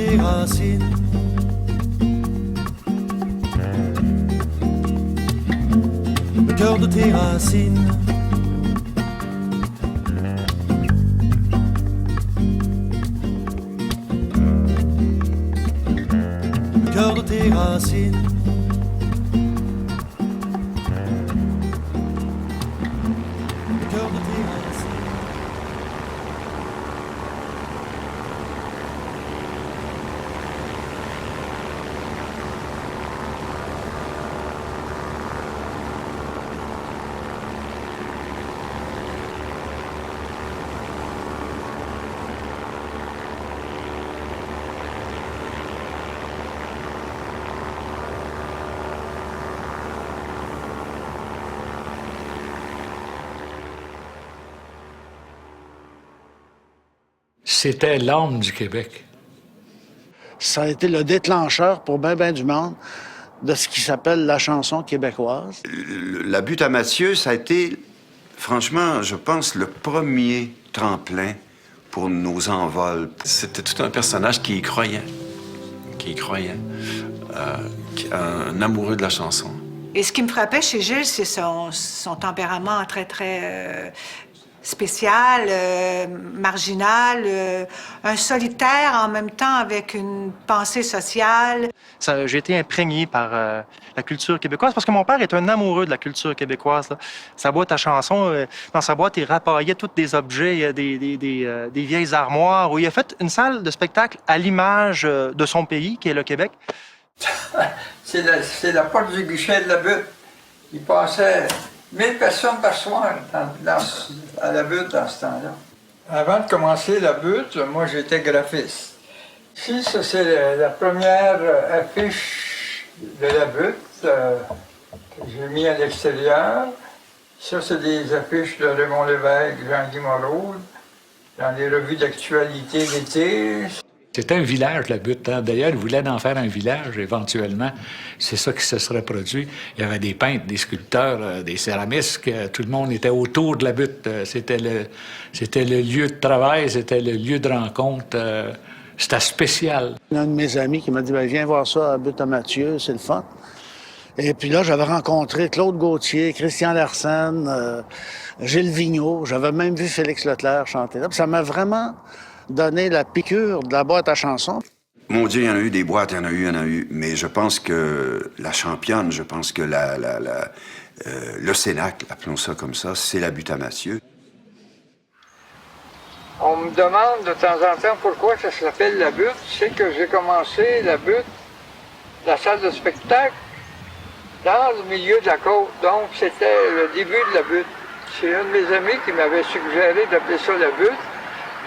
tes racines. Le cœur de tes racines. Le cœur de tes racines. Le cœur de tes racines. C'était l'âme du Québec. Ça a été le déclencheur pour ben du monde de ce qui s'appelle la chanson québécoise. La butte à Mathieu, ça a été, franchement, je pense, le premier tremplin pour nos envols. C'était tout un personnage qui y croyait. Un amoureux de la chanson. Et ce qui me frappait chez Gilles, c'est son tempérament très spécial, marginal, un solitaire en même temps avec une pensée sociale. J'ai été imprégné par la culture québécoise parce que mon père est un amoureux de la culture québécoise. Là. Sa boîte à chansons, dans sa boîte, il rapaillait tous des objets, des vieilles armoires, où il a fait une salle de spectacle à l'image de son pays, qui est le Québec. C'est la porte du guichet de la butte. Il passait 1000 personnes par soir à la butte dans ce temps-là. Avant de commencer la butte, moi j'étais graphiste. Ici, ça c'est la première affiche de la butte que j'ai mis à l'extérieur. Ça c'est des affiches de Raymond Lévesque, Jean-Guy Moreau, dans les revues d'actualité d'été. C'était un village, la butte. Hein? D'ailleurs, ils voulaient en faire un village, éventuellement. C'est ça qui se serait produit. Il y avait des peintres, des sculpteurs, des céramistes. Tout le monde était autour de la butte. C'était le lieu de travail, c'était le lieu de rencontre. C'était spécial. Un de mes amis qui m'a dit, viens voir ça à la butte à Mathieu, c'est le fun. Et puis là, j'avais rencontré Claude Gauthier, Christian Larsen, Gilles Vigneault. J'avais même vu Félix Leclerc chanter là. Puis ça m'a vraiment donné la piqûre de la boîte à chansons. Mon Dieu, il y en a eu des boîtes, il y en a eu. Mais je pense que la championne, je pense que le Cénacle, appelons ça comme ça, c'est la butte à Mathieu. On me demande de temps en temps pourquoi ça s'appelle la butte. C'est que j'ai commencé la butte, la salle de spectacle, dans le milieu de la côte. Donc, c'était le début de la butte. C'est un de mes amis qui m'avait suggéré d'appeler ça la butte.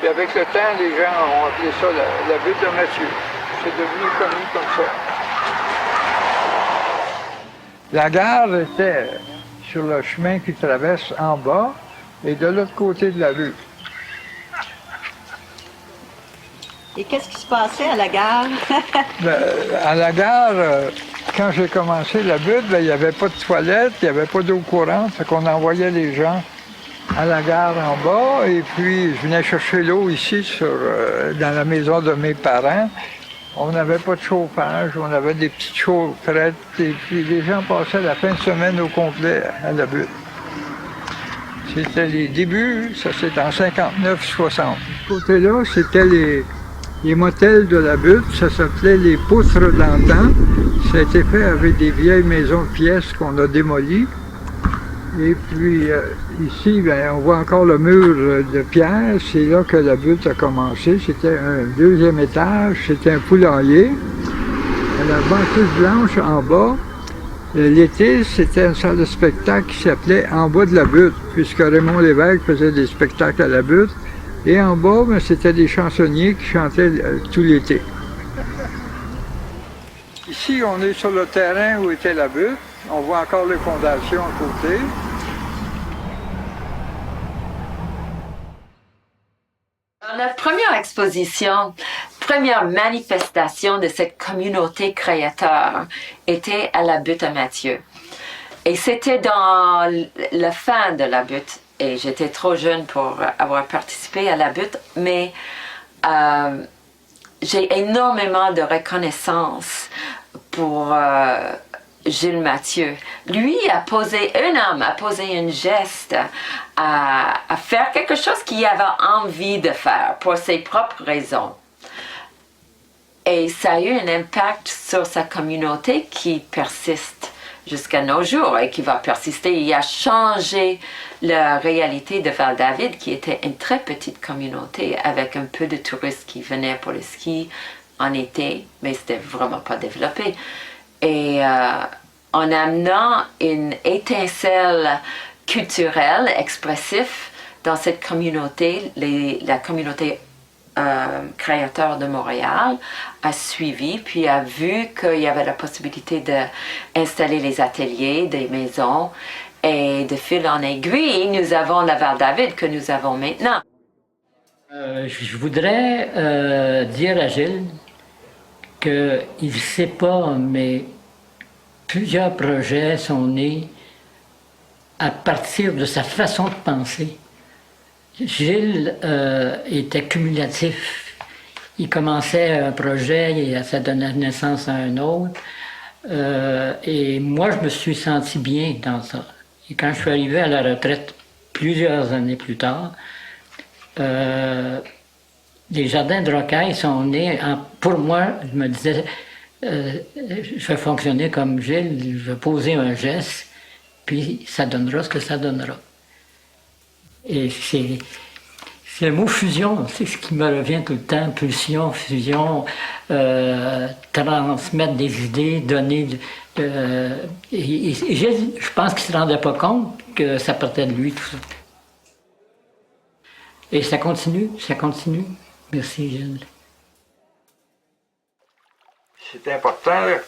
Puis avec le temps, les gens ont appelé ça la butte de Mathieu. C'est devenu connu comme ça. La gare était sur le chemin qui traverse en bas et de l'autre côté de la rue. Et qu'est-ce qui se passait à la gare? À la gare, quand j'ai commencé la butte, il n'y avait pas de toilette, il n'y avait pas d'eau courante, fait qu'on envoyait les gens à la gare en bas, et puis je venais chercher l'eau ici dans la maison de mes parents. On n'avait pas de chauffage, on avait des petites chaufferettes, et puis les gens passaient la fin de semaine au complet à la butte. C'était les débuts, ça c'était en 59-60. Ce côté-là, c'était les motels de la butte, ça s'appelait les poutres d'antan. Ça a été fait avec des vieilles maisons de pièces qu'on a démolies. Et puis ici, on voit encore le mur de pierre. C'est là que la butte a commencé. C'était un deuxième étage, c'était un poulailler. La bâtisse blanche en bas. L'été, c'était une salle de spectacle qui s'appelait En bas de la butte, puisque Raymond Lévesque faisait des spectacles à la butte. Et en bas, c'était des chansonniers qui chantaient tout l'été. Ici, on est sur le terrain où était la butte. On voit encore les fondations à côté. Notre première exposition, première manifestation de cette communauté créateur était à la butte à Mathieu. Et c'était dans la fin de la butte. Et j'étais trop jeune pour avoir participé à la butte, mais j'ai énormément de reconnaissance pour Gilles Mathieu. Lui a posé un geste à faire quelque chose qu'il avait envie de faire pour ses propres raisons. Et ça a eu un impact sur sa communauté qui persiste jusqu'à nos jours et qui va persister. Il a changé la réalité de Val-David, qui était une très petite communauté avec un peu de touristes qui venaient pour le ski en été, mais c'était vraiment pas développé. Et en amenant une étincelle culturelle, expressive dans cette communauté, la communauté créateur de Montréal a suivi, puis a vu qu'il y avait la possibilité d'installer les ateliers, des maisons, et de fil en aiguille, nous avons la Val-David que nous avons maintenant. Je voudrais dire à Gilles qu'il ne sait pas, mais plusieurs projets sont nés à partir de sa façon de penser. Gilles était cumulatif. Il commençait un projet et ça donnait naissance à un autre. Et moi, je me suis senti bien dans ça. Et quand je suis arrivé à la retraite plusieurs années plus tard, les jardins de Rocaille sont nés. Pour moi, je me disais, je vais fonctionner comme Gilles, je vais poser un geste, puis ça donnera ce que ça donnera. Et c'est le mot fusion, c'est ce qui me revient tout le temps, pulsion, fusion, transmettre des idées, donner... et Gilles, je pense qu'il ne se rendait pas compte que ça partait de lui, tout ça. Et ça continue, ça continue. Merci, Gilles. C'est important là,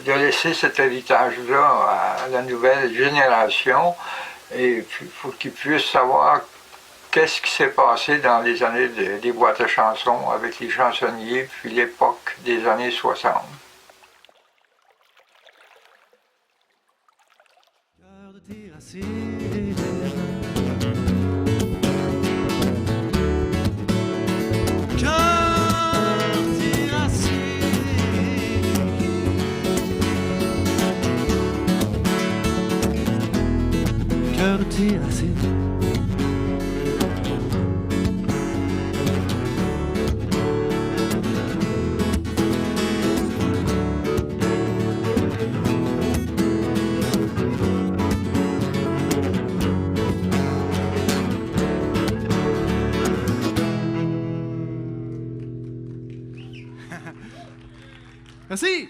de laisser cet héritage-là à la nouvelle génération. Et il faut qu'ils puissent savoir qu'est-ce qui s'est passé dans les années des boîtes à chansons avec les chansonniers, puis l'époque des années 60. Cœur de tes racines. Cœur de tes racines. Merci.